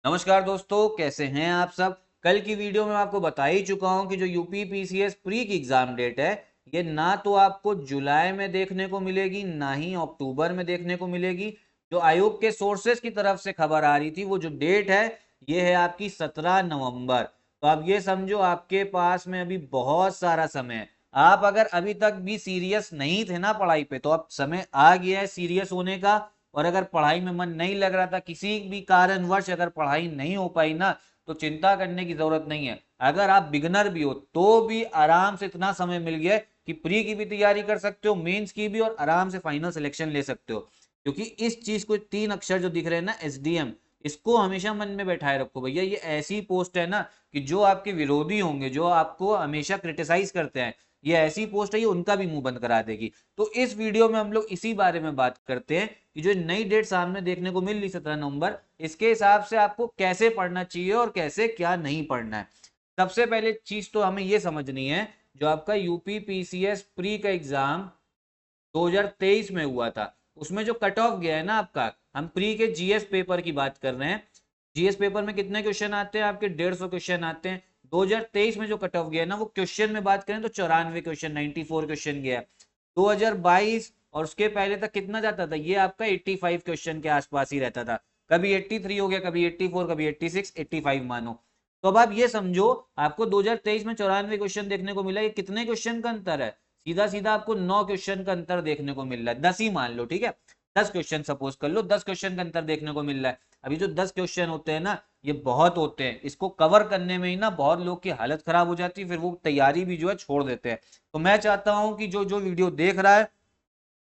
नमस्कार दोस्तों, कैसे हैं आप सब। कल की वीडियो में आपको बता ही चुका हूं कि जो यूपी पीसीएस प्री की एग्जाम डेट है, ये ना तो आपको जुलाई में देखने को मिलेगी ना ही अक्टूबर में देखने को मिलेगी। जो आयोग के सोर्सेस की तरफ से खबर आ रही थी, वो जो डेट है ये है आपकी 17 नवंबर। तो आप ये समझो, आपके पास में अभी बहुत सारा समय है। आप अगर अभी तक भी सीरियस नहीं थे ना पढ़ाई पे, तो अब समय आ गया है सीरियस होने का। और अगर पढ़ाई में मन नहीं लग रहा था, किसी भी कारणवश अगर पढ़ाई नहीं हो पाई ना, तो चिंता करने की जरूरत नहीं है। अगर आप बिगनर भी हो तो भी आराम से इतना समय मिल गया कि प्री की भी तैयारी कर सकते हो, मेंस की भी, और आराम से फाइनल सिलेक्शन ले सकते हो। क्योंकि इस चीज को, 3 अक्षर जो दिख रहे हैं ना, एसडीएम, इसको हमेशा मन में बैठाए रखो भैया। ये ऐसी पोस्ट है ना कि जो आपके विरोधी होंगे, जो आपको हमेशा क्रिटिसाइज करते हैं, ये ऐसी पोस्ट है, ये उनका भी मुंह बंद करा देगी। तो इस वीडियो में हम लोग इसी बारे में बात करते हैं कि जो नई डेट सामने देखने को मिल रही 17 नवंबर, इसके हिसाब से आपको कैसे पढ़ना चाहिए और कैसे क्या नहीं पढ़ना है। सबसे पहले चीज तो हमें यह समझनी है, जो आपका यूपी पीसीएस प्री का एग्जाम 2023 में हुआ था, उसमें जो कट ऑफ गया है ना आपका, हम प्री के जीएस पेपर की बात कर रहे हैं। जीएस पेपर में कितने क्वेश्चन आते हैं आपके? 150 क्वेश्चन आते हैं। 2023 में जो कट ऑफ गया है ना, वो क्वेश्चन में बात करें तो 94 क्वेश्चन, 94 क्वेश्चन गया। 2022 और उसके पहले तक कितना जाता था? ये आपका 85 क्वेश्चन के आसपास ही रहता था। कभी 83 हो गया, कभी 84, कभी 86, 85 मानो। तो अब आप ये समझो, आपको 2023 में 94 क्वेश्चन देखने को मिला। ये कितने क्वेश्चन का अंतर है? सीधा सीधा आपको 9 क्वेश्चन का अंतर देखने को मिल रहा है। 10 ही मान लो, ठीक है, 10 क्वेश्चन सपोज कर लो, 10 क्वेश्चन का अंतर देखने को मिल रहा है। अभी जो 10 क्वेश्चन होते हैं ना, ये बहुत होते हैं। इसको कवर करने में ही ना बहुत लोग की हालत खराब हो जाती है, फिर वो तैयारी भी जो है छोड़ देते हैं। तो मैं चाहता हूं कि जो जो वीडियो देख रहा है,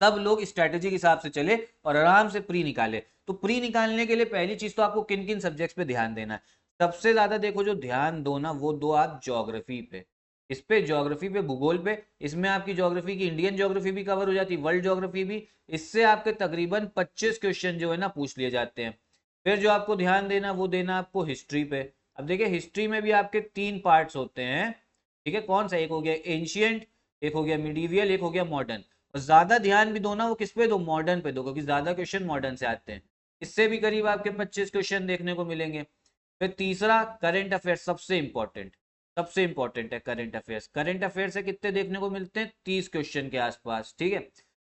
सब लोग स्ट्रैटेजी के हिसाब से चले और आराम से प्री निकाले। तो प्री निकालने के लिए पहली चीज तो आपको किन किन सब्जेक्ट्स पे ध्यान देना है। सबसे ज्यादा देखो, जो ध्यान दो ना, वो दो आप ज्योग्राफी पे। इस पे ज्योग्राफी पे, भूगोल पे। इसमें आपकी ज्योग्राफी की इंडियन ज्योग्राफी भी कवर हो जाती है, वर्ल्ड ज्योग्राफी भी। इससे आपके तकरीबन 25 क्वेश्चन जो है ना पूछ लिए जाते हैं। फिर जो आपको ध्यान देना, वो देना आपको हिस्ट्री पे। अब देखिए, हिस्ट्री में भी आपके 3 पार्ट्स होते हैं, ठीक है। कौन सा? एक हो गया एंशियंट, एक हो गया मिडीवियल, एक हो गया मॉडर्न। और ज्यादा ध्यान भी दो ना, वो किस पे दो? मॉडर्न पे दो, क्योंकि ज्यादा क्वेश्चन मॉडर्न से आते हैं। इससे भी करीब आपके 25 क्वेश्चन देखने को मिलेंगे। फिर तीसरा, करंट अफेयर, सबसे इंपॉर्टेंट। सबसे इंपॉर्टेंट है करंट अफेयर्स। करंट अफेयर से कितने देखने को मिलते हैं? 30 क्वेश्चन के आसपास, ठीक है।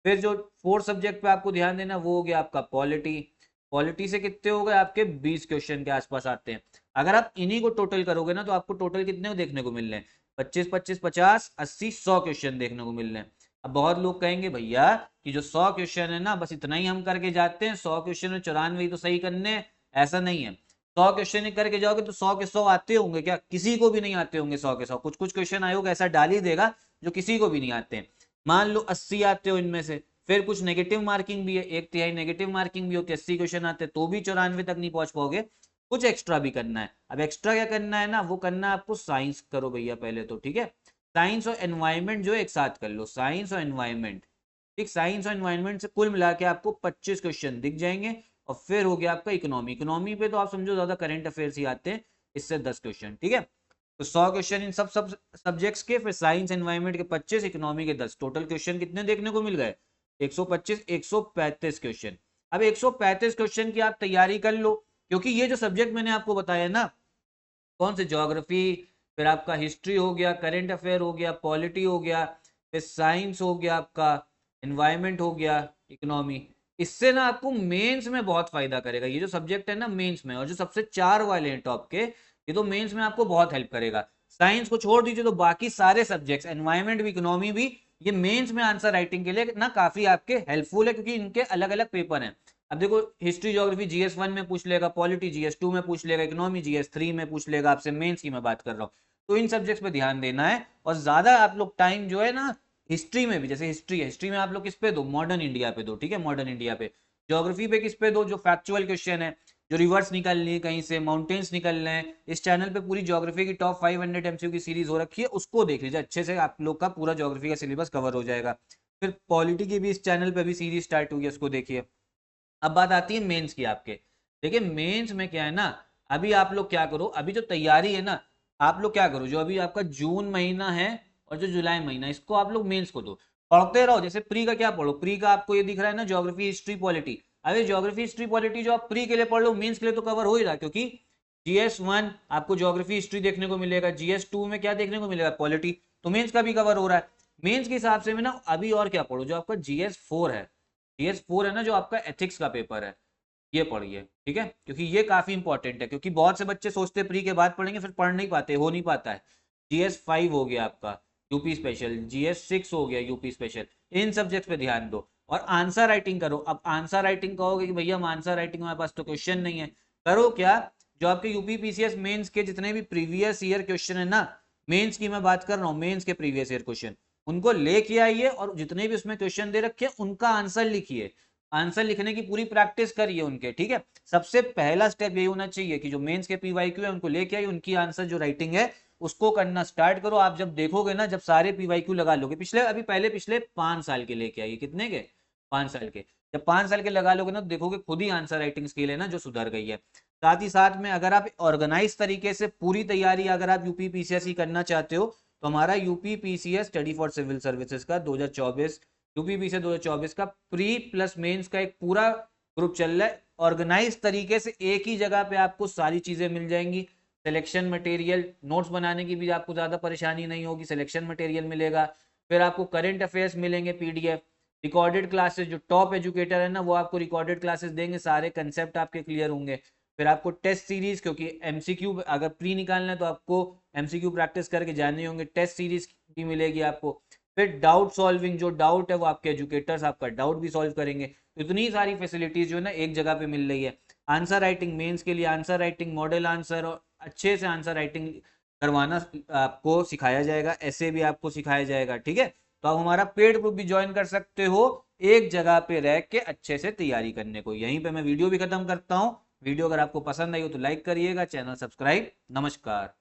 फिर जो फोर्थ सब्जेक्ट पे आपको ध्यान देना, वो हो गया आपका पॉलिटी। पॉलिटी से कितने हो गए आपके? 20 क्वेश्चन के आसपास आते हैं। अगर आप इन्हीं को टोटल करोगे ना, तो आपको टोटल कितने देखने को मिल रहे हैं? 25 25 50 80 100 क्वेश्चन देखने को मिल रहे हैं। अब बहुत लोग कहेंगे भैया कि जो 100 क्वेश्चन है ना, बस इतना ही हम करके जाते हैं, 100 क्वेश्चन में 94 तो सही करने हैं। ऐसा नहीं है। 100 क्वेश्चन करके जाओगे तो 100 के 100 आते होंगे क्या? किसी को भी नहीं आते होंगे 100 के 100। कुछ कुछ क्वेश्चन आयोग ऐसा डाल ही देगा जो किसी को भी नहीं आते हैं। मान लो 80 आते हो इनमें से, फिर कुछ नेगेटिव मार्किंग भी है, 1/3 नेगेटिव मार्किंग भी होती है। 80 क्वेश्चन आते हैं तो भी 94 तक नहीं पहुंच पाओगे। कुछ एक्स्ट्रा भी करना है। अब एक्स्ट्रा क्या करना है ना, वो करना है आपको साइंस करो भैया पहले तो, ठीक है। साइंस और एनवायरमेंट जो एक साथ कर लो, साइंस और एनवायरमेंट। ठीक, साइंस और एनवायरमेंट से कुल मिला के आपको 25 क्वेश्चन दिख जाएंगे। और फिर हो गया आपका इकोनॉमी। इकोनॉमी पे तो आप समझो ज्यादा करंट अफेयर्स ही आते हैं, इससे 10 क्वेश्चन, ठीक है। तो 100 क्वेश्चन इन सब सब्जेक्ट्स के, फिर साइंस एनवायरमेंट के 25, इकोनॉमी के 10। टोटल क्वेश्चन कितने देखने को मिल गए? 125, 135 क्वेश्चन। अब 135 क्वेश्चन की आप तैयारी कर लो, क्योंकि ये जो सब्जेक्ट मैंने आपको बताया ना, कौन से? ज्योग्राफी, फिर आपका हिस्ट्री हो गया, करंट अफेयर हो गया, पॉलिटी हो गया, फिर साइंस हो गया आपका, एनवायरमेंट हो गया, इकोनॉमी। इससे ना आपको मेंस में बहुत फायदा करेगा ये जो सब्जेक्ट है ना, मेंस में। और जो सबसे 4 वाले हैं टॉप के, ये तो मेंस में आपको बहुत हेल्प करेगा। साइंस को छोड़ दीजिए, तो बाकी सारे सब्जेक्ट्स, एनवायरमेंट भी, इकोनॉमी भी, ये मेंस में आंसर राइटिंग के लिए ना काफी आपके हेल्पफुल है, क्योंकि इनके अलग अलग पेपर हैं। अब देखो, हिस्ट्री ज्योग्राफी जीएस 1 में पूछ लेगा, पॉलिटी जीएस 2 में पूछ लेगा, इकोनॉमी जीएस 3 में पूछ लेगा आपसे, मेंस की मैं बात कर रहा हूँ। तो इन सब्जेक्ट्स पे ध्यान देना है। और ज्यादा आप लोग टाइम जो है ना, हिस्ट्री में भी, जैसे हिस्ट्री है, हिस्ट्री में आप लोग किस पे दो? मॉडर्न इंडिया पे दो, ठीक है, मॉडर्न इंडिया पे। ज्योग्राफी पे किस पे दो? जो फैक्चुअल क्वेश्चन है, जो रिवर्स निकलनी है कहीं से, माउंटेन्स निकलने हैं। इस चैनल पे पूरी ज्योग्राफी की टॉप 500 एमसीक्यू की सीरीज हो रखी है, उसको देख लीजिए अच्छे से, आप लोग का पूरा ज्योग्राफी का सिलेबस कवर हो जाएगा। फिर पॉलिटी की भी इस चैनल पे भी सीरीज स्टार्ट हुई है, उसको देखिए। अब बात आती है मेंस की आपके। देखिए, मेंस में क्या है ना, अभी आप लोग क्या करो, अभी जो तैयारी है ना, आप लोग क्या करो, जो अभी आपका जून महीना है और जो जुलाई महीना, इसको आप लोग मेंस को दो। पढ़ते रहो। जैसे प्री का क्या पढ़ो? प्री का आपको ये दिख रहा है ना, ज्योग्राफी, हिस्ट्री, पॉलिटी। अरे ज्योग्राफी, हिस्ट्री, पॉलिटी जो आप प्री के लिए पढ़ लो, मेंस के लिए तो कवर हो ही रहा, क्योंकि GS1 आपको ज्योग्राफी हिस्ट्री देखने को मिलेगा, GS2 में क्या देखने को मिलेगा, पॉलिटी। तो मेंस का भी कवर हो रहा है। मेंस के हिसाब से में ना अभी और क्या पढ़ो, जो आपका GS4 है, GS4 है ना जो आपका एथिक्स का पेपर है, ये पढ़िए, ठीक है, क्योंकि ये काफी इंपॉर्टेंट है। क्योंकि बहुत से बच्चे सोचते प्री के बाद पढ़ेंगे, फिर पढ़ नहीं पाते, हो नहीं पाता है। GS5 हो गया आपका यूपी स्पेशल, GS6 हो गया यूपी स्पेशल, इन सब्जेक्ट पे ध्यान दो। और आंसर राइटिंग करो। अब आंसर राइटिंग कहोगे कि भैया हम आंसर राइटिंग हमारे पास तो क्वेश्चन नहीं है, करो क्या, जो आपके यूपी पीसीएस मेंस के जितने भी प्रीवियस ईयर क्वेश्चन है ना, मेंस की मैं बात कर रहा हूँ, मेंस के प्रीवियस ईयर क्वेश्चन, उनको लेके आइए और जितने भी उसमें क्वेश्चन दे रखे उनका आंसर लिखिए, आंसर लिखने की पूरी प्रैक्टिस करिए उनके, ठीक है। सबसे पहला स्टेप यही होना चाहिए कि जो मेंस के पीवाईक्यू है उनको लेके आइए, उनकी आंसर जो राइटिंग है उसको करना स्टार्ट करो। आप जब देखोगे ना, जब सारे पीवाईक्यू लगा लोगे पिछले, अभी पहले पिछले 5 साल के लेके आइए, कितने के, 5 साल के, जब 5 साल के लगा लोगे ना तो देखोगे खुद ही आंसर राइटिंग स्किल है ना जो सुधर गई है। साथ ही साथ में अगर आप ऑर्गेनाइज तरीके से पूरी तैयारी अगर आप यूपी पीसीएस की करना चाहते हो, तो हमारा UP PCS study for civil services का 2024 यूपी पीसीएस 2024 का प्री प्लस मेंस का एक पूरा ग्रुप चल रहा है। ऑर्गेनाइज तरीके से एक ही जगह पे आपको सारी चीजें मिल जाएंगी। सिलेक्शन मटेरियल, नोट्स बनाने की भी आपको ज्यादा परेशानी नहीं होगी, सिलेक्शन मटेरियल मिलेगा। फिर आपको करंट अफेयर्स मिलेंगे पीडीएफ, रिकॉर्डेड क्लासेस, जो टॉप एजुकेटर है ना वो आपको रिकॉर्डेड क्लासेस देंगे, सारे कंसेप्ट आपके क्लियर होंगे। फिर आपको टेस्ट सीरीज, क्योंकि एमसीक्यू अगर प्री निकालना है तो आपको एमसीक्यू प्रैक्टिस करके जाने होंगे, टेस्ट सीरीज भी मिलेगी आपको। फिर डाउट सॉल्विंग, जो डाउट है वो आपके एजुकेटर्स आपका डाउट भी सॉल्व करेंगे। तो इतनी सारी फैसिलिटीज जो है ना एक जगह पे मिल रही है। आंसर राइटिंग, मेंस के लिए आंसर राइटिंग, मॉडल आंसर, और अच्छे से आंसर राइटिंग करवाना आपको सिखाया जाएगा, ऐसे भी आपको सिखाया जाएगा, ठीक है। तो आप हमारा पेड ग्रुप भी ज्वाइन कर सकते हो, एक जगह पे रह के अच्छे से तैयारी करने को। यहीं पे मैं वीडियो भी खत्म करता हूँ। वीडियो अगर आपको पसंद आई हो तो लाइक करिएगा, चैनल सब्सक्राइब। नमस्कार।